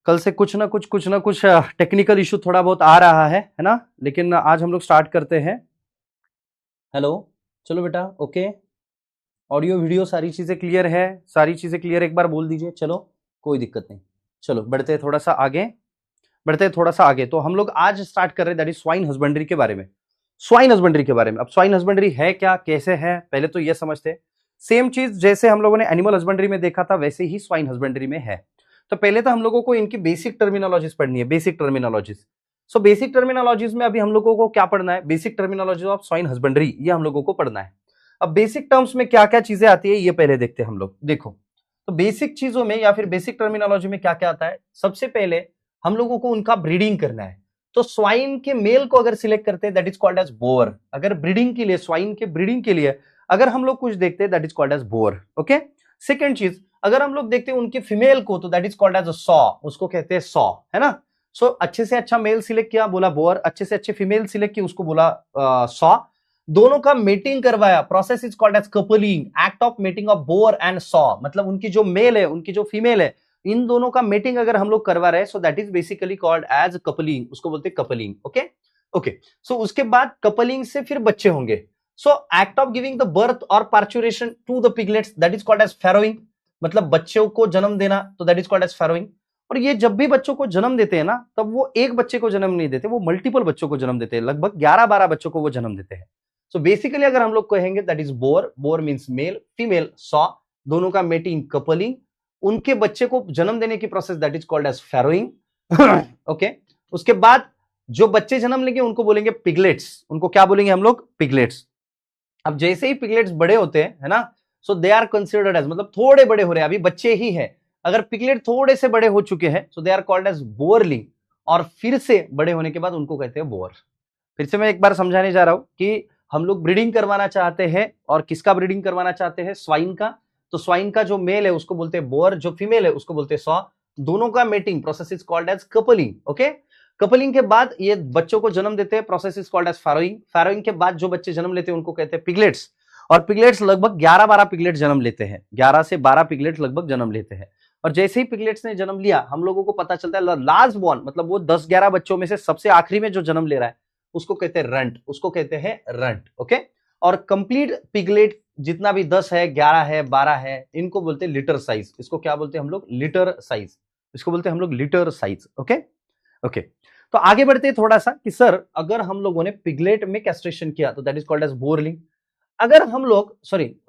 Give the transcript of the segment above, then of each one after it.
कल से कुछ ना कुछ टेक्निकल इशू थोड़ा बहुत आ रहा है ना, लेकिन आज हम लोग स्टार्ट करते हैं। हेलो, चलो बेटा, ओके, ऑडियो वीडियो सारी चीजें क्लियर है, सारी चीजें क्लियर, एक बार बोल दीजिए। चलो कोई दिक्कत नहीं, चलो बढ़ते हैं थोड़ा सा आगे, बढ़ते हैं थोड़ा सा आगे। तो हम लोग आज स्टार्ट कर रहे हैं दैट इज स्वाइन हस्बेंड्री के बारे में। स्वाइन हस्बेंड्री के बारे में, अब स्वाइन हस्बेंड्री है क्या, कैसे है, पहले तो ये समझते हैं। सेम चीज जैसे हम लोगों ने एनिमल हस्बेंड्री में देखा था वैसे ही स्वाइन हस्बेंड्री में है। तो पहले तो हम लोगों को इनकी बेसिक टर्मिनोलॉजीज पढ़नी है, basic terminologies. So basic terminologies में अभी हम लोगों को क्या पढ़ना है, basic terminology of swine husbandry, ये हम लोगों को पढ़ना है। अब बेसिक टर्म्स में क्या क्या चीजें आती है ये पहले देखते हैं हम लोग। देखो, तो बेसिक चीजों में या फिर बेसिक टर्मिनोलॉजी में क्या क्या आता है, सबसे पहले हम लोगों को उनका ब्रीडिंग करना है। तो स्वाइन के मेल को अगर सिलेक्ट करते हैं that is called as boar. अगर ब्रीडिंग के लिए, स्वाइन के ब्रीडिंग के लिए अगर हम लोग कुछ देखते हैं that is called as boar. Okay, second चीज, अगर हम लोग देखते हैं उनके फीमेल को तो that is called as sow, उसको कहते हैं सॉ, है ना। सो अच्छे से अच्छा मेल सिलेक्ट किया, बोला बोअर, अच्छे से अच्छे फीमेल सिलेक्ट की, उसको बोला सॉ। दोनों का मेटिंग करवाया, process is called as coupling, act of mating of boar and sow. मतलब उनकी जो मेल है, उनकी जो फीमेल है, इन दोनों का मेटिंग अगर हम लोग करवा रहे हैं so that is basically called as coupling, उसको बोलते हैं कपलिंग। ओके ओके, सो उसके बाद कपलिंग से फिर बच्चे होंगे। So act of giving the birth और parturition to the piglets that is called as farrowing, मतलब बच्चों को जन्म देना, तो that is called as farrowing. और ये जब भी बच्चों को जन्म देते हैं ना, तब वो एक बच्चे को जन्म नहीं देते, वो मल्टीपल बच्चों को जन्म देते हैं, लगभग 11-12 बच्चों को वो जन्म देते हैं। सो बेसिकली अगर हम लोग कहेंगे that is boar, boar means male, female sow, दोनों का मेटिंग कपलिंग, उनके बच्चे को जन्म देने की process that is called as farrowing. Okay, उसके बाद जो बच्चे जन्म लेंगे उनको बोलेंगे पिगलेट्स, उनको क्या बोलेंगे हम लोग, पिगलेट्स। अब जैसे ही पिगलेट्स बड़े होते हैं, है ना, सो दे आर कंसिडर्ड एज, मतलब थोड़े बड़े हो रहे हैं, अभी बच्चे ही है। अगर पिगलेट थोड़े से बड़े हो चुके हैं so they are called as बोअरलिंग, और फिर से बड़े होने के बाद उनको कहते हैं बोअर। फिर से मैं एक बार समझाने जा रहा हूं कि हम लोग ब्रीडिंग करवाना चाहते हैं, और किसका ब्रीडिंग करवाना चाहते हैं, स्वाइन का। तो स्वाइन का जो मेल है उसको बोलते हैं बोअर, जो फीमेल है उसको बोलते हैं सॉ। दोनों का mating process is called as coupling. Okay, coupling के बाद ये बच्चों को जन्म देते हैं, process is called as farrowing. Farrowing के बाद जो बच्चे जन्म लेते हैं उनको कहते हैं पिगलेट्स, और पिगलेट्स लगभग 11-12 पिगलेट जन्म लेते हैं, 11 से 12 पिगलेट लगभग जन्म लेते हैं। और जैसे ही पिगलेट्स ने जन्म लिया, हम लोगों को पता चलता है लास्ट बॉर्न, मतलब वो 10-11 बच्चों में से सबसे आखिरी में जो जन्म ले रहा है उसको कहते हैं रंट, उसको कहते हैं रंट। ओके, और कंप्लीट पिगलेट जितना भी 10 है, 11 है, 12 है, इनको बोलते हैं लिटर साइज। इसको क्या बोलते हैं हम लोग, लिटर साइज, इसको बोलते हैं हम लोग लिटर साइज। ओके ओके, तो आगे बढ़ते हैं थोड़ा सा कि सर अगर हम लोगों ने पिगलेट में कैस्ट्रेशन किया तो दैट इज कॉल्ड एज बोरलिंग। अगर हम लोग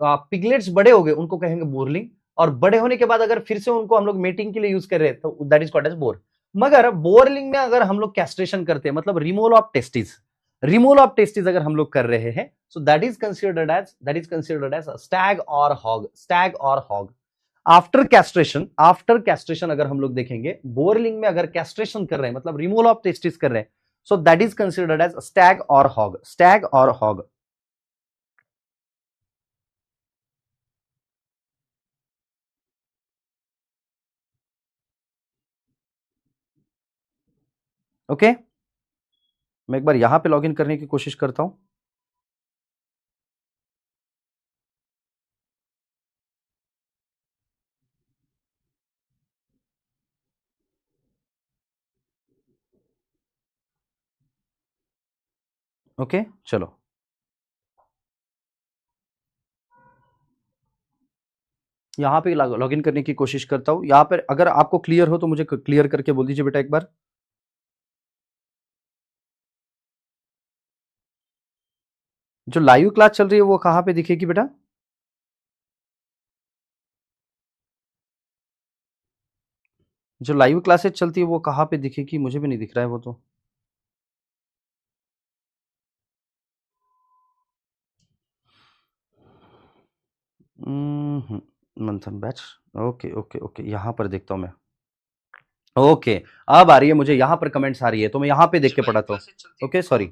पिगलेट्स बड़े हो गए उनको कहेंगे बोरलिंग, और बड़े होने के बाद अगर फिर से उनको हम लोग मेटिंग के लिए यूज कर रहे हैं तो that is called as boar. मगर बोरलिंग में अगर हम लोग कैस्ट्रेशन करते हैं, मतलब removal of testis, removal of testis अगर हम लोग कर रहे हैं so that is considered as stag और हॉग, स्टैग और हॉग। आफ्टर कैस्ट्रेशन अगर हम लोग देखेंगे, बोरलिंग में अगर कैस्ट्रेशन कर रहे हैं, मतलब रिमूवल ऑफ टेस्टिस कर रहे हैं, so that is considered as stag और हॉग, स्टैग और हॉग। ओके, मैं एक बार यहां पे लॉगिन करने की कोशिश करता हूं। ओके, चलो यहां पे लॉगिन करने की कोशिश करता हूं। यहां पर अगर आपको क्लियर हो तो मुझे क्लियर करके बोल दीजिए बेटा एक बार। जो लाइव क्लास चल रही है वो कहां पे दिखेगी बेटा? जो लाइव क्लासेस चलती है वो कहां पे दिखेगी, मुझे भी नहीं दिख रहा है वो तो। मंथन बैच, ओके ओके ओके, यहां पर देखता हूं मैं। ओके, अब आ रही है, मुझे यहां पर कमेंट्स आ रही है तो मैं यहां पे देख के पढ़ाता हूं। Okay, sorry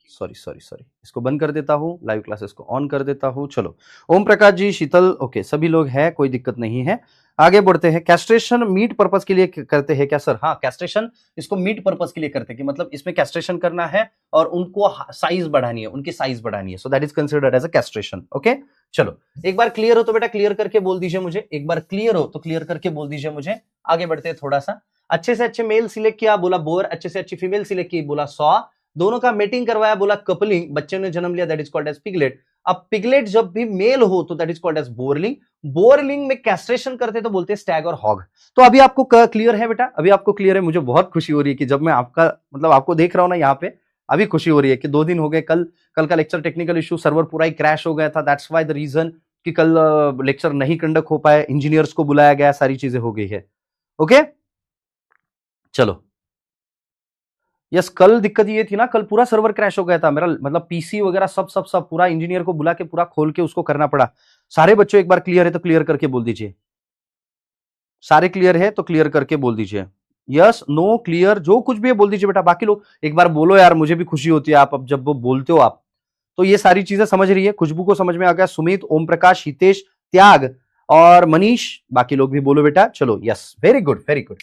sorry sorry sorry, इसको बंद कर देता हूं, लाइव क्लासेस को ऑन कर देता हूं। चलो, ओम प्रकाश जी, शीतल, ओके, सभी लोग हैं, कोई दिक्कत नहीं है। आगे बढ़ते हैं। कैस्ट्रेशन मीट पर्पस के लिए करते हैं क्या सर? हाँ, कैस्ट्रेशन इसको मीट पर्पस के लिए करते हैं कि मतलब इसमें कैस्ट्रेशन करना है और उनको साइज बढ़ानी है, उनकी साइज बढ़ानी है, so that is considered as a castration. Okay, चलो एक बार क्लियर हो तो बेटा क्लियर करके बोल दीजिए मुझे, एक बार क्लियर हो तो क्लियर करके बोल दीजिए मुझे। आगे बढ़ते हैं थोड़ा सा। अच्छे से अच्छे मेल सिलेक्ट किया, बोला बोर, अच्छे से अच्छी फीमेल सिलेक्ट की, बोला सॉ, दोनों का मेटिंग करवाया, बोला कपलिंग, बच्चे ने जन्म लिया, that is called as piglet. अब पिगलेट जब भी मेल हो तो that is called as boarling, boarling में कैस्ट्रेशन करते तो बोलते हैं स्टैग और हॉग। तो अभी आपको क्लियर है बेटा, अभी आपको क्लियर है। मुझे बहुत खुशी हो रही है कि जब मैं आपका मतलब आपको देख रहा हूं ना यहाँ पे, अभी खुशी हो रही है कि 2 दिन हो गए, कल का लेक्चर टेक्निकल इशू, सर्वर पूरा ही क्रैश हो गया था, दैट्स व्हाई द रीजन कि कल लेक्चर नहीं कंडक्ट हो पाया, इंजीनियर्स को बुलाया गया, सारी चीजें हो गई है। ओके चलो, यस कल दिक्कत ये थी ना, कल पूरा सर्वर क्रैश हो गया था मेरा, मतलब पीसी वगैरह सब पूरा इंजीनियर को बुला के पूरा खोल के उसको करना पड़ा। सारे बच्चों एक बार क्लियर है तो क्लियर करके बोल दीजिए, सारे क्लियर है तो क्लियर करके बोल दीजिए, यस नो क्लियर, जो कुछ भी है बोल दीजिए बेटा। बाकी लोग एक बार बोलो यार, मुझे भी खुशी होती है आप अब जब वो बोलते हो आप, तो ये सारी चीजें समझ रही है, खुशबू को समझ में आ गया, सुमित, ओम प्रकाश, हितेश, त्याग और मनीष, बाकी लोग भी बोलो बेटा। चलो yes very good very good.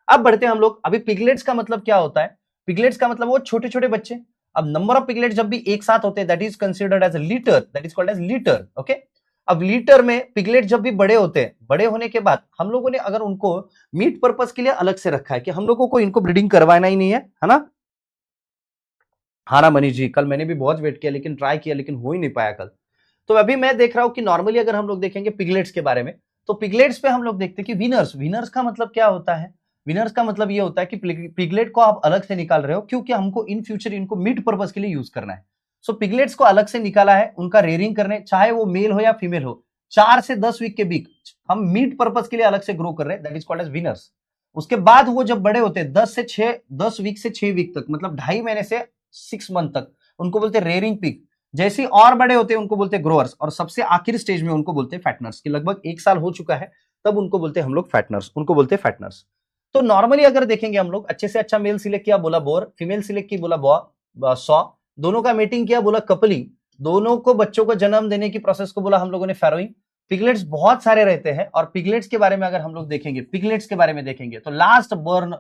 अब बढ़ते हैं हम लोग। अभी पिगलेट्स का मतलब क्या होता है? पिगलेट्स का मतलब वो छोटे छोटे बच्चे। अब नंबर ऑफ पिगलेट्स जब भी एक साथ होते हैं that is considered as litter, that is called as litter. Okay, अब लीटर में पिगलेट जब भी बड़े होते हैं, बड़े होने के बाद हम लोगों ने अगर उनको मीट पर्पस के लिए अलग से रखा है कि हम लोगों को इनको ब्रीडिंग करवाना ही नहीं है ना? हाँ ना मनीष जी, कल मैंने भी बहुत वेट किया लेकिन ट्राई किया लेकिन हो ही नहीं पाया कल। तो अभी मैं देख रहा हूं कि नॉर्मली अगर हम लोग देखेंगे पिगलेट्स के बारे में, तो पिगलेट्स पे हम लोग देखते हैं कि विनर्स, विनर्स का मतलब क्या होता है? विनर्स का मतलब ये होता है कि पिगलेट को आप अलग से निकाल रहे हो क्योंकि हमको इन फ्यूचर इनको मीट पर्पस के लिए यूज करना है। सो पिगलेट्स को अलग से निकाला है, उनका रेयरिंग करने, चाहे वो मेल हो या फीमेल हो, 4 से 10 वीक के बीच हम मीट पर्पस के लिए अलग से ग्रो कर रहे हैं, that is called as weaners. उसके बाद वो जब बड़े होते हैं 10 वीक से 6 वीक तक, मतलब 2.5 महीने से 6 मंथ तक, उनको बोलते हैं रेयरिंग पिग। जैसे ही और बड़े होते हैं उनको बोलते हैं ग्रोअर्स, और सबसे आखिरी स्टेज में उनको बोलते हैं फैटनर्स, कि लगभग 1 साल हो चुका है तब उनको बोलते हैं हम लोग फैटनर्स, उनको बोलते हैं फैटनर्स। तो नॉर्मली अगर देखेंगे हम लोग, अच्छे से अच्छा मेल सिलेक्ट किया, बोला बोर, फीमेल सिलेक्ट की, बोला सॉ, दोनों का मीटिंग किया, बोला कपलिंग, दोनों को बच्चों को जन्म देने की प्रोसेस को बोला हम लोगों ने फैरोइंग। पिगलेट्स बहुत सारे रहते हैं, और पिगलेट्स के बारे में अगर हम लोग देखेंगे, पिगलेट्स के बारे में देखेंगे तो last born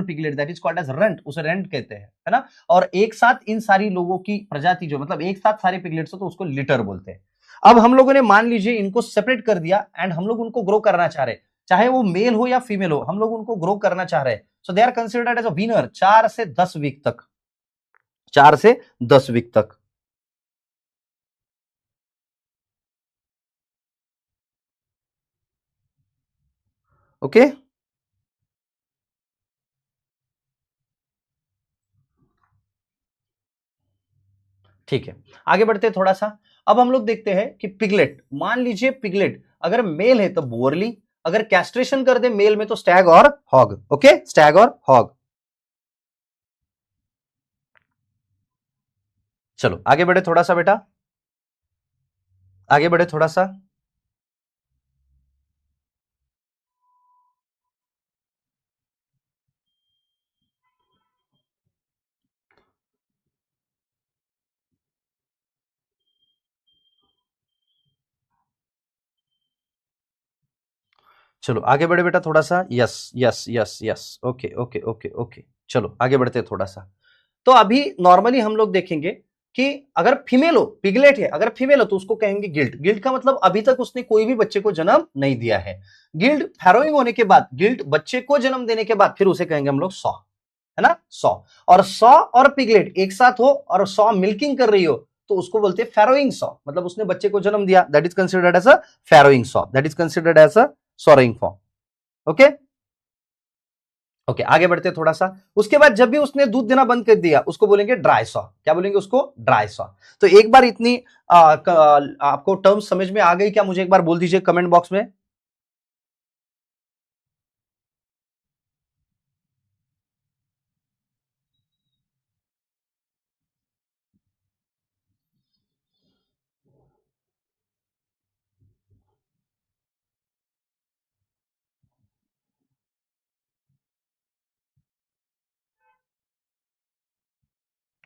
piglet that is called as runt, उसे रेंट कहते हैं, है ना? और एक साथ इन सारी लोगों की प्रजाति जो, मतलब एक साथ सारे पिगलेट्स हो तो उसको लिटर बोलते हैं। अब हम लोगों ने मान लीजिए इनको सेपरेट कर दिया एंड हम लोग उनको ग्रो करना चाह रहे हैं, चाहे वो मेल हो या फीमेल हो, हम लोग उनको ग्रो करना चाह रहे हैं, so they are considered as a weaner 4 से 10 वीक तक, 4 से 10 वीक तक। ओके ठीक है, आगे बढ़ते हैं थोड़ा सा। अब हम लोग देखते हैं कि पिगलेट, मान लीजिए पिगलेट अगर मेल है तो बोरली, अगर कैस्ट्रेशन कर दे मेल में तो स्टैग और हॉग। ओके, स्टैग और हॉग। चलो आगे बढ़े थोड़ा सा बेटा, आगे बढ़े थोड़ा सा। चलो आगे बढ़े बेटा थोड़ा सा, yes yes yes yes, okay okay okay okay, चलो आगे बढ़ते हैं थोड़ा सा। तो अभी नॉर्मली हम लोग देखेंगे कि अगर फीमेल हो, पिगलेट है, अगर फीमेल हो तो उसको कहेंगे गिल्ट। गिल्ट का मतलब अभी तक उसने कोई भी बच्चे को जन्म नहीं दिया है। गिल्ट फैरोइंग होने के बाद, गिल्ट बच्चे को जन्म देने के बाद फिर उसे कहेंगे हम लोग सॉ, है ना? सॉ। और सॉ और पिगलेट एक साथ हो और सॉ मिल्किंग कर रही हो तो उसको बोलते हैं फैरोइंग सॉ, मतलब उसने बच्चे को जन्म दिया, that is considered as a farrowing sow, that is considered as a sorrowing form. Okay okay, आगे बढ़ते हैं थोड़ा सा। उसके बाद जब भी उसने दूध देना बंद कर दिया उसको बोलेंगे ड्राई सॉ। क्या बोलेंगे उसको? Dry saw. तो एक बार इतनी आपको टर्म समझ में आ गई क्या? मुझे एक बार बोल दीजिए कमेंट बॉक्स में।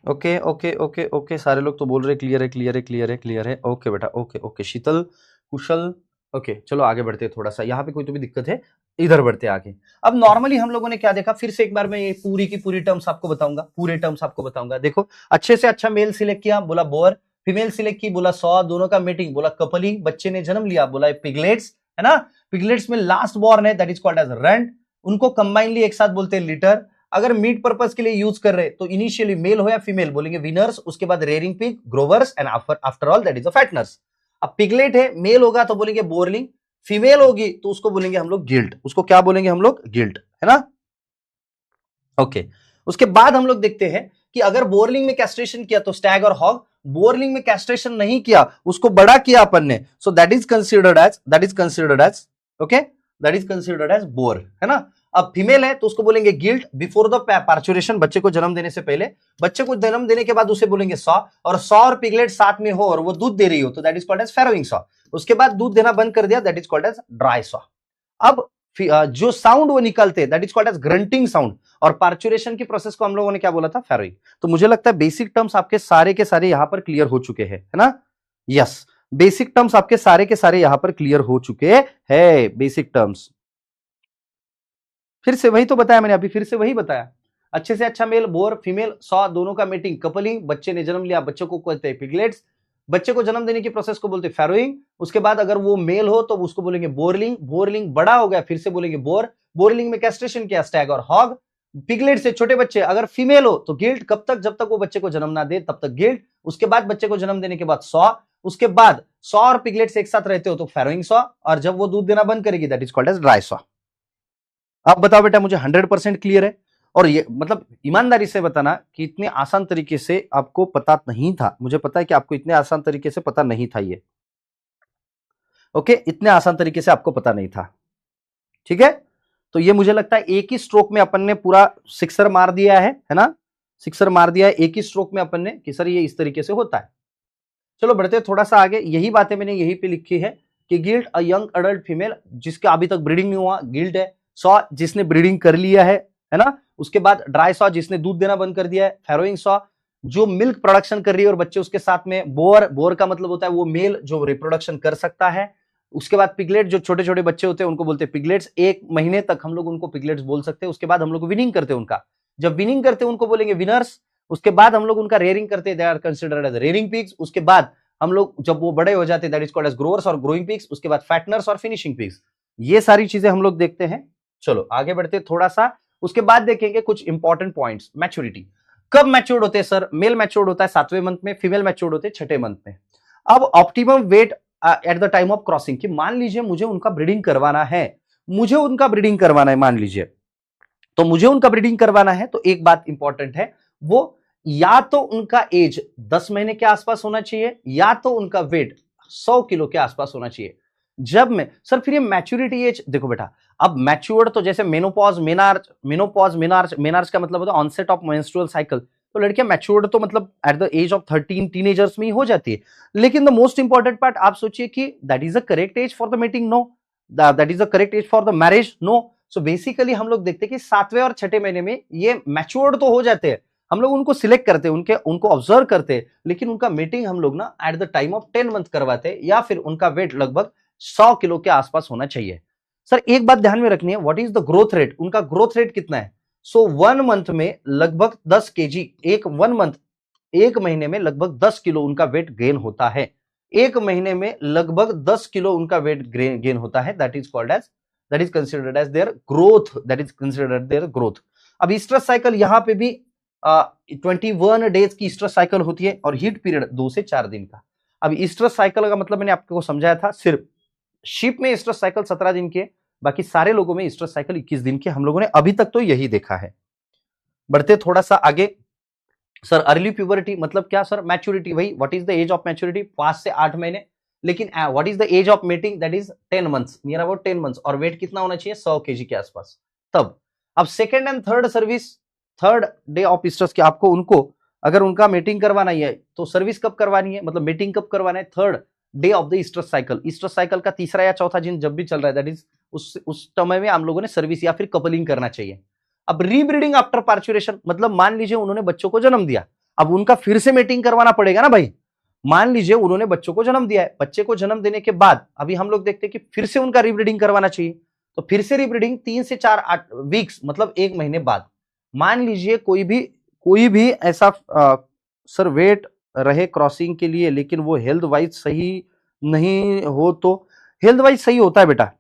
ओके ओके ओके ओके, सारे लोग तो बोल रहे क्लियर है क्लियर है क्लियर है क्लियर है। ओके बेटा, ओके ओके, शीतल, कुशल, ओके चलो आगे बढ़ते हैं थोड़ा सा। यहाँ पे कोई तो भी दिक्कत है, इधर बढ़ते आगे। अब नॉर्मली हम लोगों ने क्या देखा, फिर से एक बार मैं ये पूरी की पूरी टर्म्स आपको बताऊंगा, पूरे टर्म्स आपको बताऊंगा। देखो, अच्छे से अच्छा मेल सिलेक्ट किया, बोला बोर, फीमेल सिलेक्ट की, बोला सॉ, दोनों का मीटिंग, बोला कपलिंग, बच्चे ने जन्म लिया, बोला पिगलेट्स, है ना? पिगलेट्स में लास्ट बॉर्न है that is called as runt, उनको कंबाइनली एक साथ बोलते हैं लिटर। अगर मीट पर्पस के लिए यूज कर रहे तो इनिशियली मेल हो या फीमेल बोलेंगे विनर्स, उसके बाद rearing pig, growers and after all that is a fatteners. अब पिगलेट है, मेल होगा तो बोलेंगे बोरलिंग, फीमेल होगी तो उसको बोलेंगे हम लोग गिल्ट। उसको क्या बोलेंगे हम लोग? गिल्ट, है ना? ओके। उसके बाद हम लोग देखते हैं कि अगर बोरलिंग में कैस्ट्रेशन किया तो स्टैग और हॉग, बोरलिंग में कैस्ट्रेशन नहीं किया, उसको बड़ा किया अपन ने, so that is considered as okay, that is considered as boar, है ना? अब फीमेल है तो उसको बोलेंगे गिल्ट बिफोर द पार्चुरेशन, बच्चे को जन्म देने से पहले। बच्चे को जन्म देने के बाद उसे बोलेंगे सॉ, और सॉ और पिगलेट साथ में हो और वो दूध दे रही हो तो that is called as farrowing sow. उसके बाद दूध देना बंद कर दिया, that is called as dry sow. अब जो साउंड वो निकलते हैं that is called as grunting sound, और पार्चुरेशन की प्रोसेस को हम लोगों ने क्या बोला था? फैरोइंग। तो मुझे लगता है बेसिक टर्म्स आपके सारे के सारे यहां पर क्लियर हो चुके हैं, है ना? यस, बेसिक टर्म्स आपके सारे के सारे यहां पर क्लियर हो चुके हैं। बेसिक टर्म्स फिर से वही तो बताया मैंने अभी, फिर से वही बताया। अच्छे से अच्छा मेल बोर, फीमेल सॉ, दोनों का मीटिंग कपलिंग, बच्चे ने जन्म लिया, बच्चों को कहते हैं पिगलेट्स, बच्चे को जन्म देने की प्रोसेस को बोलते हैं फैरोइंग। उसके बाद अगर वो मेल हो तो उसको बोलेंगे बोरलिंग, बोरलिंग बड़ा हो गया फिर से बोलेंगे बोर, बोरलिंग में कैस्ट्रेशन किया स्टैग और हॉग। पिगलेट से छोटे बच्चे अगर फीमेल हो तो गिल्ट, कब तक? जब तक वो बच्चे को जन्म ना दे तब तक गिल्ट। उसके बाद बच्चे को जन्म देने के बाद सॉ, उसके बाद सॉ और पिगलेट से एक साथ रहते हो तो फैरोइंग सॉ, और जब वो दूध देना बंद करेगी that is called as dry sow. अब बताओ बेटा, मुझे 100% क्लियर है? और ये मतलब ईमानदारी से बताना कि इतने आसान तरीके से आपको पता नहीं था। मुझे पता है कि आपको इतने आसान तरीके से पता नहीं था ये, ओके, इतने आसान तरीके से आपको पता नहीं था, ठीक है? तो ये मुझे लगता है एक ही स्ट्रोक में अपन ने पूरा सिक्सर मार दिया है ना? सिक्सर मार दिया है एक ही स्ट्रोक में अपन ने कि सर ये इस तरीके से होता है। चलो बढ़ते थोड़ा सा आगे। यही बातें मैंने यहीं पे लिखी है कि guilt a young adult female जिसका अभी तक ब्रीडिंग नहीं हुआ गिल्ट है, सॉ जिसने ब्रीडिंग कर लिया है ना? उसके बाद ड्राई सॉ जिसने दूध देना बंद कर दिया है, फैरोइंग सॉ जो मिल्क प्रोडक्शन कर रही है और बच्चे उसके साथ में, बोर, बोर का मतलब होता है वो मेल जो रिप्रोडक्शन कर सकता है। उसके बाद पिगलेट जो छोटे छोटे बच्चे होते हैं उनको बोलते हैं पिगलेट्स, 1 महीने तक हम लोग उनको पिगलेट्स बोल सकते हैं। उसके बाद हम लोग विनिंग करते हैं उनका, जब विनिंग करते हैं उनको बोलेंगे विनर्स। उसके बाद हम लोग उनका रेयरिंग करते हैं, they are considered as rearing pigs. उसके बाद हम लोग जब वो बड़े हो जाते हैं that is called as growers और ग्रोइंग पिग्स। उसके बाद फैटनर्स और फिनिशिंग पिग्स। ये सारी चीजें हम लोग देखते हैं। चलो आगे बढ़ते थोड़ा सा। उसके बाद देखेंगे कुछ इंपॉर्टेंट पॉइंट्स। मैच्योरिटी कब मैच्योर्ड होते हैं सर? मेल मैच्योर्ड होता है 7वें मंथ में, फीमेल मैच्योर्ड होते हैं 6ठे मंथ में। अब optimum weight at the time of crossing, कि मान लीजिए मुझे उनका ब्रीडिंग करवाना है, मान लीजिए तो मुझे उनका ब्रीडिंग करवाना है, तो एक बात इंपॉर्टेंट है, वो या तो उनका एज 10 महीने के आसपास होना चाहिए या तो उनका वेट 100 किलो के आसपास होना चाहिए। जब मैं सर फिर ये मैच्योरिटी एज देखो बेटा, अब मैच्योर्ड तो जैसे मेनोपॉज, मेनार्च का मतलब होता है ऑनसेट ऑफ मेंस्ट्रुअल साइकिल, तो लड़कियां मैच्योर्ड तो मतलब at the age of 13 teenagers में ही हो जाती है। लेकिन द मोस्ट इंपॉर्टेंट पार्ट आप सोचिए कि that is the correct age for the meeting? No. That is the correct age for the marriage? No. So basically हम लोग देखते हैं कि 7वें और 6ठे महीने में ये मैच्योर्ड तो हो जाते हैं, हम लोग उनको सिलेक्ट करते हैं, उनको ऑब्जर्व करते हैं, लेकिन उनका मीटिंग हम लोग ना eight the time of 10 month करवाते हैं, या फिर उनका वेट लगभग 100 किलो के आसपास होना चाहिए। सर एक बात ध्यान में रखनी है, what is the growth rate? उनका ग्रोथ रेट कितना है? सो 1 मंथ में लगभग 10 केजी, एक महीने में लगभग 10 किलो उनका वेट गेन होता है। एक महीने में लगभग 10 किलो उनका वेट गेन होता है। That is considered as their growth. अब ईस्ट्रस साइकिल यहां पे भी 21 डेज की ईस्ट्रस साइकिल होती है और हीट पीरियड 2 से 4 दिन का। अब ईस्ट्रस साइकिल का मतलब मैंने आपको समझाया था, सिर्फ शिप में ईस्ट्रस साइकिल 17 दिन के, बाकी सारे लोगों में ईस्ट्रस साइकिल 21 दिन के। हम लोगों ने अभी तक तो यही देखा है। बढ़ते थोड़ा सा आगे। सर अर्ली प्यूबरिटी मतलब क्या सर? मैच्योरिटी, वही what is the age of maturity? 5 से 8 महीने। लेकिन what is the age of meeting? That is 10 months, near about 10 months. और वेट कितना होना चाहिए? 100 केजी के आसपास। तब अब second and third service, third day of oestrus की आपको उनको अगर उनका मीटिंग करवाना ही है तो सर्विस कब करवानी है, मतलब मीटिंग कब करवाना है? Third day of the esters cycle. Esters cycle का तीसरा या चौथा दिन जब भी चल रहा है, दैट इज उस समय में हम लोगों ने सर्विस या फिर कपलिंग करना चाहिए। अब रीब्रीडिंग आफ्टर पार्चुरेशन मतलब मान लीजिए उन्होंने बच्चों को जन्म दिया, अब उनका फिर से मीटिंग करवाना पड़ेगा ना भाई। मान लीजिए उन्होंने बच्चों को जन्म दिया है, बच्चे को जन्म देने के बाद अभी हम लोग देखते हैं कि फिर से उनका रीब्रीडिंग करवाना चाहिए, तो फिर से रीब्रीडिंग 3 से 4 वीक्स मतलब 1 महीने बाद। मान लीजिए कोई भी ऐसा सर वेट रहे क्रॉसिंग के लिए, लेकिन वो हेल्थ वाइज सही नहीं हो, तो हेल्थ वाइज सही होता है बेटा,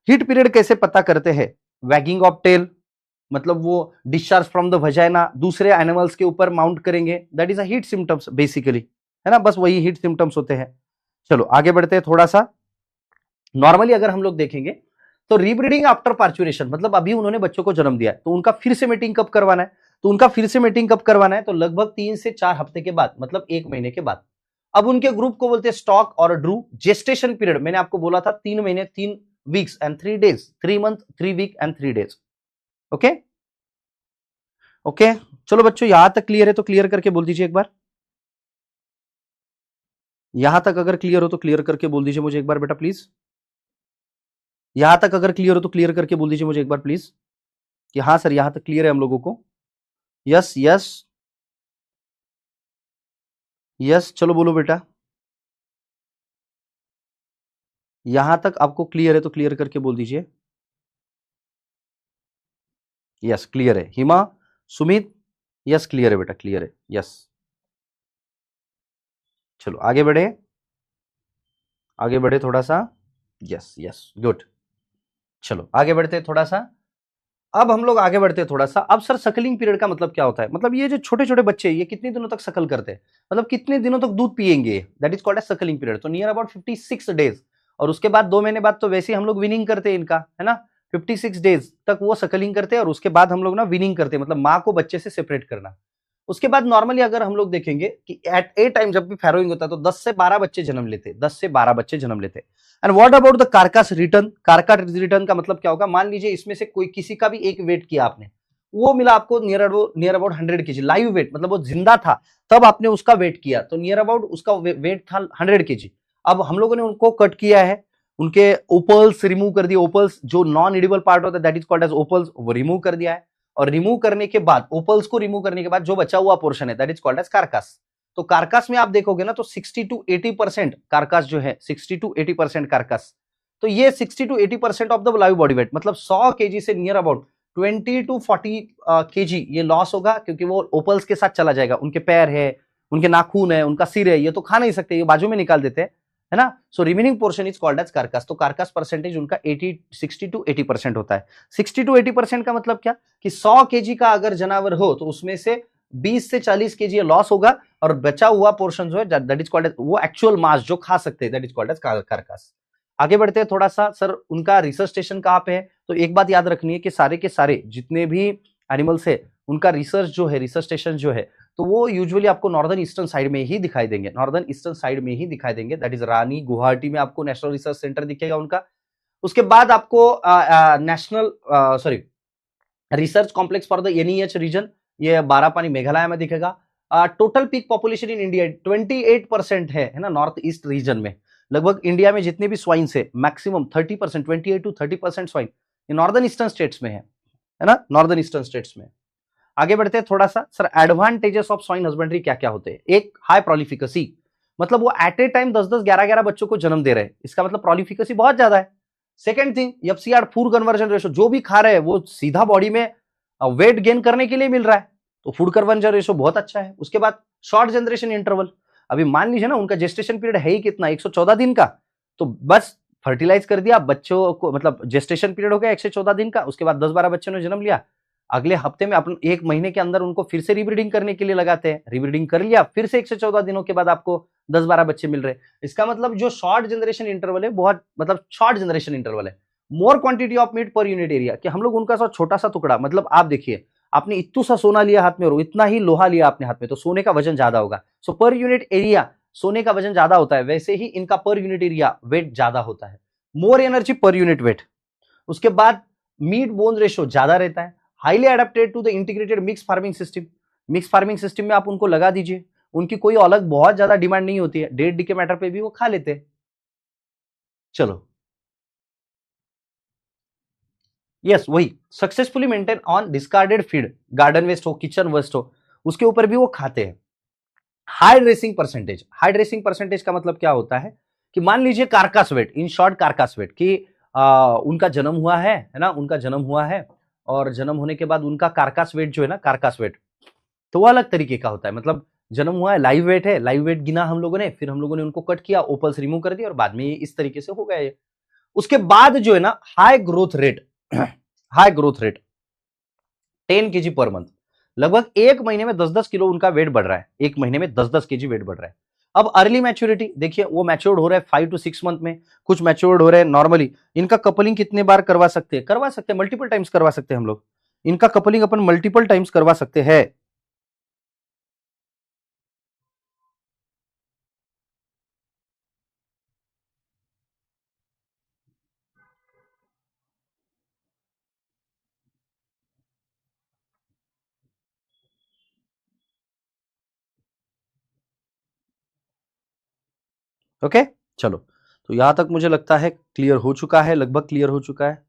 हीट पीरियड कैसे पता करते हैं? वैगिंग ऑफ टेल, मतलब वो डिस्चार्ज फ्रॉम द वजाइना दूसरे एनिमल्स के ऊपर माउंट करेंगे, that is a heat symptoms basically, है ना, बस वही हीट सिम्टम्स होते हैं। चलो आगे बढ़ते हैं थोड़ा सा। नॉर्मली अगर हम लोग देखेंगे तो रीब्रीडिंग आफ्टर पार्चुरेशन, मतलब अभी उन्होंने बच्चों को जन्म दिया है तो उनका फिर से मीटिंग कब करवाना है? तो उनका फिर से मीटिंग कब करवाना है? तो लगभग 3 से 4 हफ्ते के बाद, मतलब 1 महीने के बाद। अब उनके ग्रुप को बोलते हैं स्टॉक और ड्रू। जेस्टेशन पीरियड मैंने आपको बोला था 3 महीने 3 weeks and 3 days, 3 month 3 week and 3 days. Okay okay, चलो बच्चों यहां तक क्लियर है तो क्लियर करके बोल दीजिए एक बार। यहां तक अगर क्लियर हो तो क्लियर करके बोल दीजिए मुझे एक बार बेटा प्लीज। यहां तक अगर क्लियर हो तो क्लियर करके बोल दीजिए मुझे एक बार प्लीज कि हाँ सर यहां तक क्लियर है हम लोगों को। यस यस यस, चलो बोलो बेटा। यहां तक आपको क्लियर है तो क्लियर करके बोल दीजिए। यस क्लियर है। हिमा, सुमित, यस क्लियर है बेटा, क्लियर है, यस। चलो आगे बढ़े, आगे बढ़े थोड़ा सा। Yes yes good. चलो आगे बढ़ते हैं थोड़ा सा। अब हम लोग आगे बढ़ते हैं थोड़ा सा। अब सर सकलिंग पीरियड का मतलब क्या होता है? मतलब ये जो छोटे छोटे बच्चे ये कितने दिनों तक सकल करते हैं, मतलब कितने दिनों तक दूध पिएंगे, that is called as suckling period. तो नियर अबाउट 56 डेज, और उसके बाद 2 महीने बाद तो वैसे ही हम लोग विनिंग करते हैं इनका, है ना। 56 डेज तक वो सकलिंग करते हैं और उसके बाद हम लोग ना विनिंग करते हैं, मतलब माँ को बच्चे से सेपरेट करना। उसके बाद नॉर्मली अगर हम लोग देखेंगे कि एट ए टाइम जब भी फैरोइंग होता है तो 10 से 12 बच्चे जन्म लेते, 10 से 12 बच्चे जन्म लेते। And what about the carcass return? Carcass return का मतलब क्या होगा? मान लीजिए इसमें से कोई किसी का भी एक वेट किया आपने, वो मिला आपको near about 100 KG live wait, मतलब वो जिंदा था तब आपने उसका वेट किया तो नियर अबाउट उसका वेट था 100 केजी। अब हम लोगों ने उनको कट किया है, उनके ओपल्स रिमूव कर दिए, ओपल्स जो नॉन एडिबल पार्ट होता है दैट इज कॉल्ड एज ओपल्स, वो रिमूव कर दिया है। और रिमूव करने के बाद, ओपल्स को रिमूव करने के बाद जो बचा हुआ पोर्शन है that is called as carcass. तो कार्कास में आप देखोगे ना तो 60 to 80% कार्कास जो है, 60 to 80% कार्कास। तो ये 60 to 80% of the live body weight, मतलब 100 केजी से नियर अबाउट 20 to 40 केजी ये लॉस होगा, क्योंकि वो ओपल्स के साथ चला जाएगा। उनके पैर है, उनके नाखून है, उनका सिर है, ये तो खा नहीं सकते, ये बाजू में निकाल देते हैं, है ना। So remaining portion is called as carcass. तो कार्कास परसेंटेज उनका 60 to 80% होता है। 60 to 80% का मतलब क्या कि 100 केजी का अगर जानवर हो तो उसमें से 20 से 40 केजी लॉस होगा, और बचा हुआ पोर्शन जो है दैट इज कॉल्ड एज वो एक्चुअल मास जो खा सकते हैं दैट इज कॉल्ड एज कार्कास। आगे बढ़ते हैं थोड़ा सा। सर उनका रिसर्च स्टेशन कहाँ पे है? तो एक बात याद रखनी है कि सारे के सारे जितने भी एनिमल्स है उनका रिसर्च जो है, रिसर्च स्टेशन जो है, तो वो यूजुअली आपको नॉर्दर्न ईस्टर्न साइड में ही दिखाई देंगे, नॉर्दर्न ईस्टर्न साइड में ही दिखाई देंगे, दैट इज रानी गुवाहाटी में आपको नेशनल रिसर्च सेंटर दिखेगा उनका। उसके बाद आपको national sorry research complex for the NEH region, ये बारापानी मेघालय में दिखेगा। Total pig population in India 28% है ना, नॉर्थ ईस्ट रीजन में। लगभग इंडिया में जितने भी स्वाइन है मैक्सिमम 30%, 28 to 30% स्वाइन ये नॉर्दर्न ईस्टर्न स्टेट्स में है ना, नॉर्दर्न ईस्टर्न स्टेट्स में। आगे बढ़ते हैं थोड़ा सा। Sir advantages of swine husbandry क्या क्या होते हैं? एक, हाई प्रोलिफिकेसी, मतलब वो एट ए टाइम 10-10, 11-11 बच्चों को जन्म दे रहे हैं, इसका मतलब प्रोलिफिकेसी बहुत ज्यादा है। Second thing, FCR food conversion ratio, जो भी खा रहे हैं वो सीधा बॉडी में वेट गेन करने के लिए मिल रहा है, तो फूड कन्वर्जन रेशो बहुत अच्छा है। उसके बाद शॉर्ट जनरेशन इंटरवल, अभी मान लीजिए ना उनका जेस्टेशन पीरियड है ही कितना, 114 दिन का, तो बस फर्टिलाइज कर दिया बच्चों को, मतलब जेस्टेशन पीरियड हो गया 114 दिन का, उसके बाद 10-12 बच्चों ने जन्म लिया, अगले हफ्ते में अपन 1 महीने के अंदर उनको फिर से रिब्रीडिंग करने के लिए लगाते हैं, रिब्रीडिंग कर लिया, फिर से 114 दिनों के बाद आपको 10-12 बच्चे मिल रहे हैं। इसका मतलब जो शॉर्ट जनरेशन इंटरवल है, बहुत मतलब शॉर्ट जनरेशन इंटरवल है। More quantity of meat per unit area, कि हम लोग उनका सा छोटा सा टुकड़ा, मतलब आप देखिए आपने इतना सा सोना लिया हाथ में और इतना ही लोहा लिया अपने हाथ में, तो सोने का वजन ज्यादा होगा। सो पर यूनिट एरिया सोने का वजन ज्यादा होता है, वैसे ही इनका पर यूनिट एरिया वेट ज्यादा होता है। More energy per unit weight. उसके बाद मीट बोन रेशो ज्यादा रहता है। Highly adapted to the integrated mix farming system, mix farming system में आप उनको लगा दीजिए, उनकी कोई अलग बहुत ज्यादा डिमांड नहीं होती है, 1.5 के मैटर पे भी वो खा लेते हैं। चलो यस वही successfully maintain on discarded feed, garden waste हो, किचन वेस्ट हो, उसके ऊपर भी वो खाते हैं। High dressing percentage, high dressing percentage का मतलब क्या होता है कि मान लीजिए carcass weight, in short carcass weight, कि उनका जन्म हुआ है ना, उनका जन्म हुआ है और जन्म होने के बाद उनका कार्कास वेट जो है ना, कार्कास वेट, तो वो अलग तरीके का होता है। मतलब जन्म हुआ है, लाइव वेट है, लाइव वेट गिना हम लोगों ने, फिर हम लोगों ने उनको कट किया, ओपल्स रिमूव कर दिया और बाद में इस तरीके से हो गया ये। उसके बाद जो है ना high growth rate, high growth rate 10 kg per month, लगभग एक महीने में 10-10 किलो उनका वेट बढ़ रहा है, एक महीने में 10-10 kg वेट बढ़ रहा है। अब अर्ली मैच्योरिटी देखिए, वो मैच्योर्ड हो रहा है 5 to 6 मंथ में, कुछ मैच्योर्ड हो रहे हैं नॉर्मली। इनका कपलिंग कितने बार करवा सकते हैं? करवा सकते हैं, मल्टीपल टाइम्स करवा सकते हैं हम लोग। इनका कपलिंग अपन मल्टीपल टाइम्स करवा सकते हैं। ओके, चलो, तो यहां तक मुझे लगता है क्लियर हो चुका है, लगभग क्लियर हो चुका है।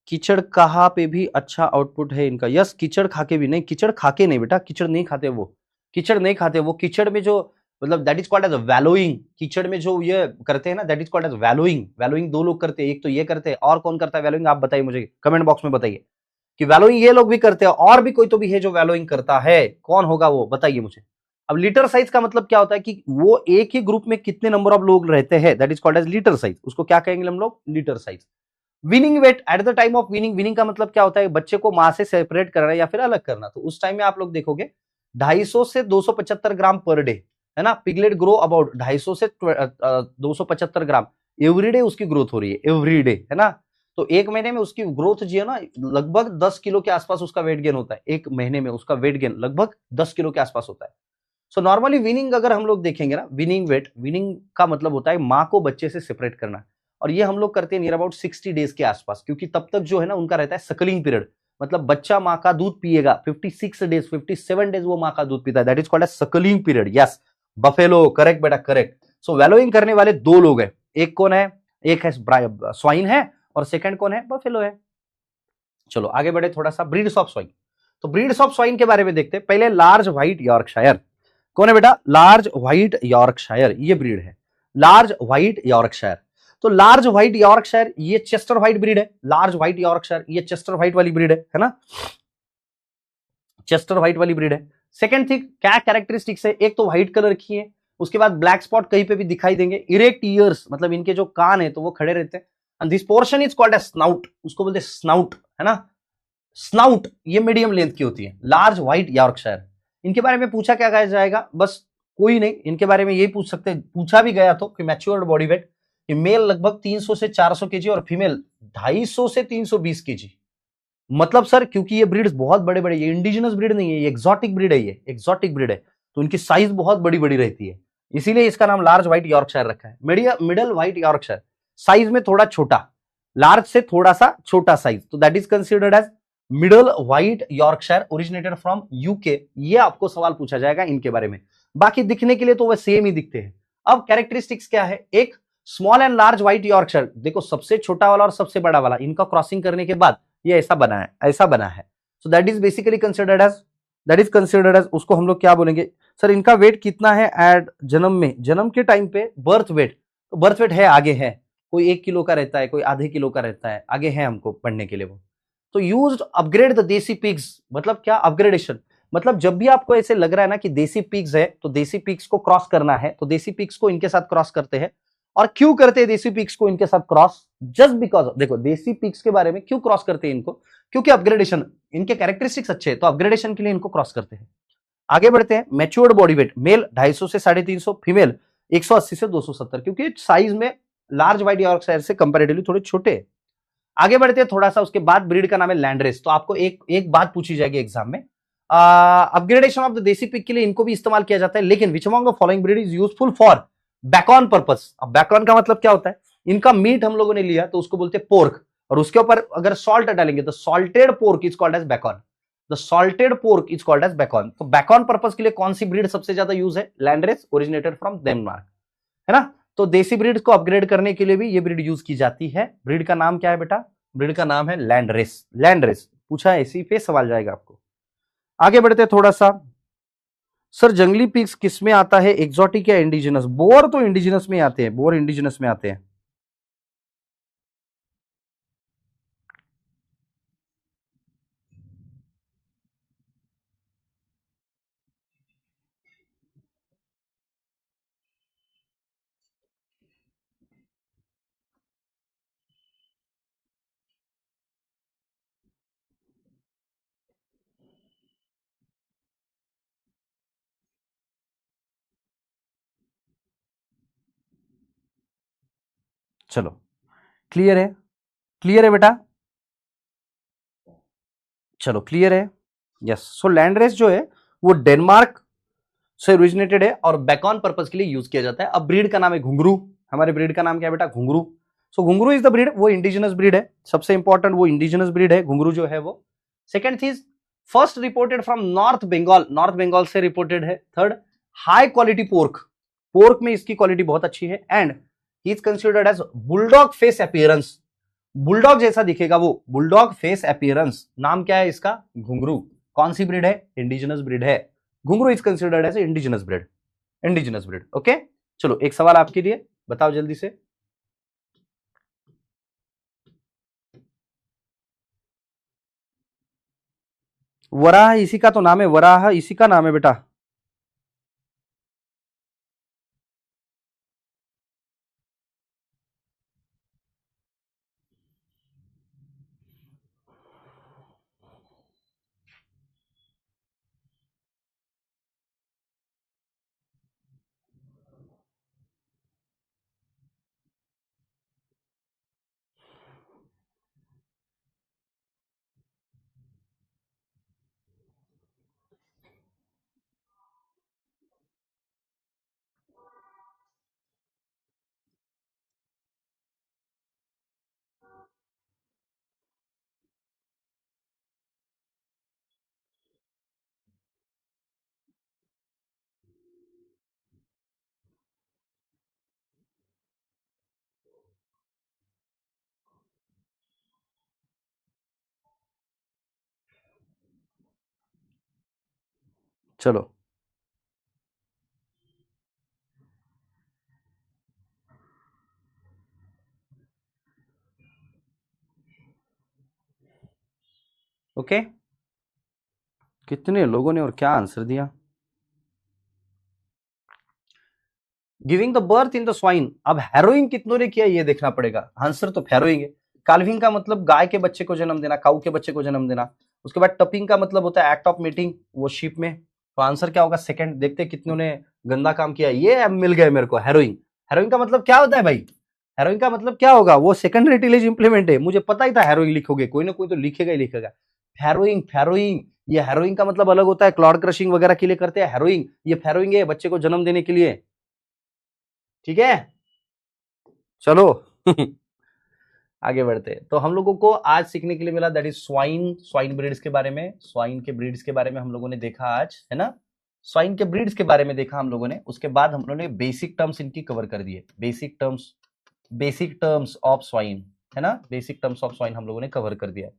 कीचड़ कहाँ पे भी अच्छा आउटपुट है इनका? यस, कीचड़ खाके भी नहीं, कीचड़ खाके नहीं बेटा, कीचड़ नहीं खाते वो, कीचड़ नहीं खाते वो। कीचड़ में जो मतलब that is called as wallowing, कीचड़ में जो ये करते हैं ना that is called as wallowing. Wallowing दो लोग करते हैं, एक तो ये करते हैं, और कौन करता है वैलोइंग आप बताइए मुझे कमेंट बॉक्स में बताइए कि वैलोइंग ये लोग भी करते हैं, और भी कोई तो भी है जो वैलोइंग करता है, कौन होगा वो बताइए मुझे। अब लीटर साइज का मतलब क्या होता है कि वो एक ही ग्रुप में कितने नंबर ऑफ लोग रहते हैं, that is called as litter size, उसको क्या कहेंगे हम लोग? Litter size. Weaning weight at the time of weaning, weaning का मतलब क्या होता है? बच्चे को मां से सेपरेट करना या फिर अलग करना, तो उस टाइम में आप लोग देखोगे 250 से 275 ग्राम पर डे, है ना। पिगलेट ग्रो अबाउट 250 से 275 ग्राम एवरीडे, उसकी ग्रोथ हो रही है एवरीडे, है ना। तो एक महीने में उसकी ग्रोथ जो है ना लगभग 10 किलो के आसपास उसका वेट गेन होता है, एक महीने में उसका वेट गेन लगभग 10 किलो के आसपास होता है। सो नॉर्मली विनिंग अगर हम लोग देखेंगे ना, विनिंग वेट, विनिंग का मतलब होता है माँ को बच्चे से सेपरेट करना, और ये हम लोग करते हैं नियर अबाउट 60 डेज के आसपास, क्योंकि तब तक जो है ना उनका रहता है सकलिंग पीरियड, मतलब बच्चा माँ का दूध पिएगा 56 डेज 57 डेज वो माँ का दूध पीता है, that is called as suckling period. Yes, buffalo, correct बेटा, करेक्ट। सो वैलोइंग करने वाले दो लोग हैं, एक कौन है? एक है स्वाइन है, और सेकंड कौन है? बफेलो है। चलो आगे बढ़े थोड़ा सा, ब्रीड्स ऑफ स्वाइन। तो ब्रीड्स ऑफ स्वाइन के बारे में देखते हैं पहले। लार्ज व्हाइट यॉर्कशायर कौन है बेटा? लार्ज व्हाइट यॉर्कशायर, ये ब्रीड है लार्ज व्हाइट यॉर्कशायर। तो लार्ज व्हाइट यॉर्कशायर ये चेस्टर व्हाइट ब्रीड है, लार्ज व्हाइट यॉर्कशायर ये चेस्टर व्हाइट वाली ब्रीड है ना, चेस्टर व्हाइट वाली ब्रीड है। सेकंड थिंग क्या कैरेक्टरिस्टिक्स है? एक तो व्हाइट कलर की है, उसके बाद ब्लैक स्पॉट कहीं पे भी दिखाई देंगे, इरेक्ट ईयर्स मतलब इनके जो कान है तो वो खड़े रहते हैं, and this portion is called as snout, उसको बोलते हैं स्नाउट, है ना। स्नाउट ये मीडियम लेंथ की होती है, लार्ज व्हाइट यॉर्कशायर। इनके बारे में पूछा क्या जाएगा? बस कोई नहीं, इनके बारे में यही पूछ सकते हैं, पूछा भी गया तो कि मैच्योर्ड बॉडी वेट, कि मेल लगभग 300 से 400 केजी और फीमेल 250 से 320 केजी। मतलब सर क्योंकि ये ब्रीड्स बहुत बड़े बड़े, ये इंडिजिनस ब्रीड नहीं है, ये एक्सोटिक ब्रीड है, ये एक्सोटिक ब्रीड है, तो इनकी साइज बहुत बड़ी बड़ी रहती है, इसीलिए इसका नाम लार्ज व्हाइट यॉर्कशायर रखा है। मिडल व्हाइट यॉर्कशायर साइज में थोड़ा छोटा, लार्ज से थोड़ा सा छोटा साइज, तो that is considered as middle white Yorkshire, originated from UK. ये आपको सवाल पूछा जाएगा इनके बारे में। बाकी दिखने के लिए तो वह सेम ही दिखते हैं। अब कैरेक्टरिस्टिक्स क्या है? एक small and large white Yorkshire, देखो सबसे छोटा वाला और सबसे बड़ा वाला, इनका क्रॉसिंग करने के बाद ये ऐसा बना है, ऐसा बना है। So that is basically considered as, that is considered as, उसको हम लोग क्या बोलेंगे? सर इनका वेट कितना है एट जन्म में? जन्म के टाइम पे बर्थ वेट, तो बर्थ वेट है आगे है, कोई 1 किलो का रहता है, कोई आधे किलो का रहता है, आगे है हमको पढ़ने के लिए वो। तो यूज अपग्रेड द देसी पिग्स, मतलब क्या अपग्रेडेशन? मतलब जब भी आपको ऐसे लग रहा है ना कि देसी पिग्स है, तो देसी पिग्स को क्रॉस करना है, तो देसी पिग्स को इनके साथ क्रॉस करते हैं। और क्यों करते हैं देसी पिग्स को इनके साथ क्रॉस? जस्ट बिकॉज, देखो देसी पिग्स के बारे में क्यों क्रॉस करते हैं इनको? क्योंकि अपग्रेडेशन, इनके कैरेक्टरिस्टिक्स अच्छे हैं, तो अपग्रेडेशन के लिए इनको क्रॉस करते हैं। आगे बढ़ते हैं, मैच्योर्ड बॉडी वेट, मेल 250 से 350, फीमेल 180 से 270, क्योंकि साइज में लार्ज व्हाइट यॉर्कशायर से कंपैरेटिवली थोड़े छोटे हैं। आगे बढ़ते हैं थोड़ा सा, उसके बाद ब्रीड का नाम है लैंडरेस। तो आपको एक एक बात पूछी जाएगी एग्जाम में, upgradation of the desi pig के लिए इनको भी इस्तेमाल किया जाता है, लेकिन which among the following breed is useful for bacon purpose? अब बैकऑन का मतलब क्या होता है? इनका मीट हम लोगों ने लिया तो उसको बोलते हैं पोर्क, और उसके ऊपर अगर सॉल्ट डालेंगे तो salted pork is called as bacon, the salted pork is called as bacon. तो बैकऑन पर्पस के लिए कौन सी ब्रीड सबसे ज्यादा यूज है? लैंडरेस, ओरिजिनेटेड फ्रॉम डेनमार्क, है ना। तो देसी ब्रीड को अपग्रेड करने के लिए भी ये ब्रीड यूज की जाती है। ब्रीड का नाम क्या है बेटा? ब्रीड का नाम है लैंडरेस, लैंडरेस पूछा है, इसी पे सवाल जाएगा आपको। आगे बढ़ते थोड़ा सा, सर जंगली पिग्स किस में आता है, एक्सोटिक या इंडिजिनस? बोर तो इंडिजिनस में आते हैं, बोर इंडिजिनस में आते हैं। चलो क्लियर है, क्लियर है बेटा, चलो क्लियर है, यस। सो लैंडरेस जो है वो डेनमार्क से ओरिजिनेटेड है और बैकऑन पर्पस के लिए यूज किया जाता है। अब ब्रीड का नाम है घुंघरू, हमारे ब्रीड का नाम क्या है बेटा, घुंघरू। सो घुंघरू इज द ब्रीड, वो इंडिजिनस ब्रीड है, सबसे इंपॉर्टेंट वो इंडिजिनस ब्रीड है घुंघरू जो है वो। सेकंड चीज, first reported from north Bengal, north Bengal से रिपोर्टेड है। Third, high quality pork, pork में इसकी क्वालिटी बहुत अच्छी है। And he is considered as bulldog face appearance, bulldog जैसा दिखेगा वो, बुलडॉग फेस अपीयरेंस। नाम क्या है इसका, घुंघरू। कौन सी ब्रीड है, इंडिजिनस ब्रीड है। Ghungroo is considered as indigenous breed, indigenous breed. Okay, चलो एक सवाल आपके लिए, बताओ जल्दी से। वराह इसी का तो नाम है, वराह इसी का नाम है बेटा। चलो ओके, कितने लोगों ने और क्या आंसर दिया। Giving the birth in the swine, अब हैरोइंग कितनों ने किया ये देखना पड़ेगा, आंसर तो हैरोइंग है। काल्विंग का मतलब गाय के बच्चे को जन्म देना, काऊ के बच्चे को जन्म देना। उसके बाद टपिंग का मतलब होता है एक्ट ऑफ मीटिंग, वो शीप में। तो आंसर क्या होगा, सेकंड। देखते कितनों ने गंदा काम किया, ये अब मिल गए मेरे को, हैरोइंग। हैरोइंग का मतलब क्या होता है भाई, हैरोइंग का मतलब क्या होगा, वो सेकंडरी टिलेज इंप्लीमेंट है, मुझे पता ही था हैरोइंग लिखोगे, कोई ना कोई तो लिखेगा ही लिखेगा। हैरोइंग, फैरोइंग, ये हैरोइंग का मतलब अलग होता है, क्लॉड क्रशिंग वगैरह के लिए करते हैं हैरोइंग, ये फैरोइंग है बच्चे को जन्म देने के लिए। ठीक है, चलो आगे बढ़ते हैं। तो हम लोगों को आज सीखने के लिए मिला that is swine, swine breeds के बारे में, स्वाइन के ब्रीड्स के बारे में हम लोगों ने देखा आज, है ना। स्वाइन के ब्रीड्स के बारे में देखा हम लोगों ने। उसके बाद हम लोगों ने बेसिक टर्म्स इनकी कवर कर दिए, basic terms, basic terms of swine, है ना, बेसिक टर्म्स ऑफ स्वाइन हम लोगों ने कवर कर दिया।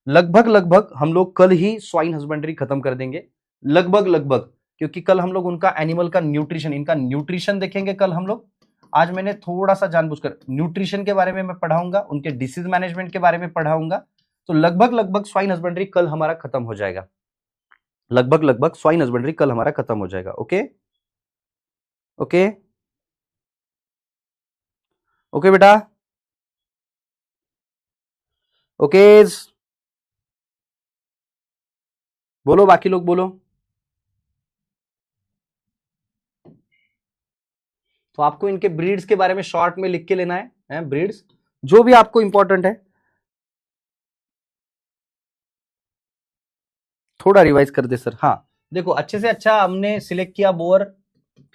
लगभग लगभग हम लोग कल ही स्वाइन हस्बेंड्री खत्म कर देंगे, लगभग लगभग, क्योंकि कल हम लोग उनका एनिमल का न्यूट्रिशन, इनका न्यूट्रिशन देखेंगे कल हम लोग। आज मैंने थोड़ा सा जानबूझकर न्यूट्रिशन के बारे में मैं पढ़ाऊंगा, उनके डिसीज मैनेजमेंट के बारे में पढ़ाऊंगा। तो लगभग लगभग स्वाइन हस्बेंड्री कल हमारा खत्म हो जाएगा, लगभग लगभग स्वाइन हस्बेंड्री कल हमारा खत्म हो जाएगा। ओके ओके ओके बेटा, ओके बोलो, बाकी लोग बोलो। तो आपको इनके ब्रीड्स के बारे में शॉर्ट में लिख के लेना है ब्रीड्स जो भी आपको इंपॉर्टेंट है, थोड़ा रिवाइज कर दे सर। हाँ देखो, अच्छे से अच्छा हमने सिलेक्ट किया बोर,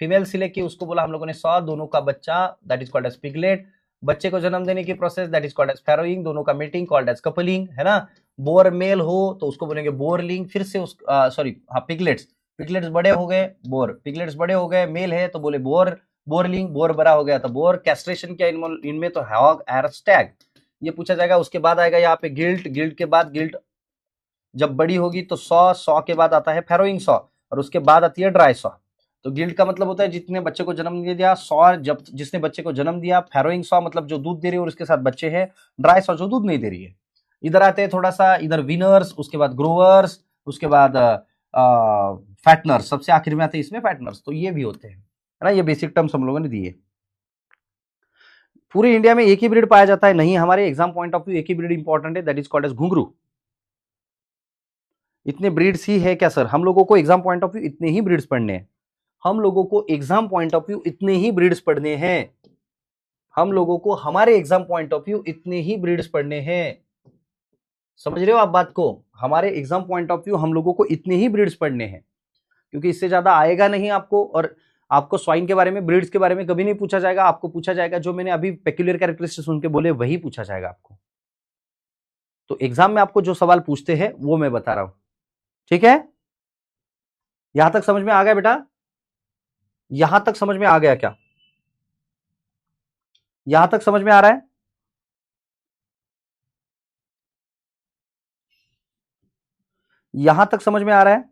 फीमेल सिलेक्ट की, उसको बोला हम लोगों ने सॉ, दोनों का बच्चा that is called as piglet, बच्चे को जन्म देने की process that is called as farrowing, दोनों का मीटिंग कॉल्ड एज कपलिंग, है ना। बोर मेल हो तो उसको बोलेंगे बोरलिंग, फिर से उस सॉरी हाँ पिगलेट्स, पिगलेट्स बड़े हो गए बोर, पिगलेट्स बड़े हो गए मेल है तो बोले बोर, बोरलिंग, बोर बड़ा हो गया तो बोर। कैस्ट्रेशन क्या इनमें तो हॉग एर स्टैग, ये पूछा जाएगा। उसके बाद आएगा यहाँ पे गिल्ट, गिल्ट के बाद गिल्ट जब बड़ी होगी तो सॉ, सॉ के बाद आता है फैरोइंग सॉ, और उसके बाद आती है ड्राई सॉ। तो गिल्ट का मतलब होता है जितने बच्चे को जन्म दे दिया, सॉ जब जिसने बच्चे को जन्म दिया, फैरोइंग सॉ मतलब जो दूध दे रही है और उसके साथ बच्चे हैं, ड्राई सॉ जो दूध नहीं दे रही है। इधर आते हैं थोड़ा सा, इधर विनर्स, उसके बाद ग्रोवर्स, उसके बाद फैटनर्स, सबसे आखिर में आते हैं इसमें फैटनर्स। तो ये भी होते हैं, है ना, ये बेसिक टर्म्स हम लोगों ने दिए। पूरे इंडिया में एक ही ब्रीड पाया जाता है नहीं, हमारे एग्जाम पॉइंट ऑफ व्यू एक ही ब्रीड इंपॉर्टेंट है दैट इज कॉल्ड एज घुंघरू। इतने ब्रीड्स ही है क्या सर, हम लोगों को एग्जाम पॉइंट ऑफ व्यू इतने ही ब्रीड्स पढ़ने हैं, हम लोगों को एग्जाम पॉइंट ऑफ व्यू इतने ही ब्रीड्स पढ़ने हैं, हम लोगों को हमारे एग्जाम पॉइंट ऑफ व्यू इतने ही ब्रीड्स पढ़ने हैं। समझ रहे हो आप बात को? हमारे एग्जाम पॉइंट ऑफ व्यू हम लोगों को इतने ही ब्रीड्स पढ़ने हैं, क्योंकि इससे ज्यादा आएगा नहीं आपको। और आपको स्वाइन के बारे में, ब्रीड्स के बारे में कभी नहीं पूछा जाएगा। आपको पूछा जाएगा जो मैंने अभी पेक्यूलियर कैरेक्टरिस्टिक्स उनके बोले वही पूछा जाएगा आपको। तो एग्जाम में आपको जो सवाल पूछते हैं वो मैं बता रहा हूं, ठीक है? यहां तक समझ में आ गया बेटा? यहां तक समझ में आ गया क्या? यहां तक समझ में आ रहा है? यहां तक समझ में आ रहा है?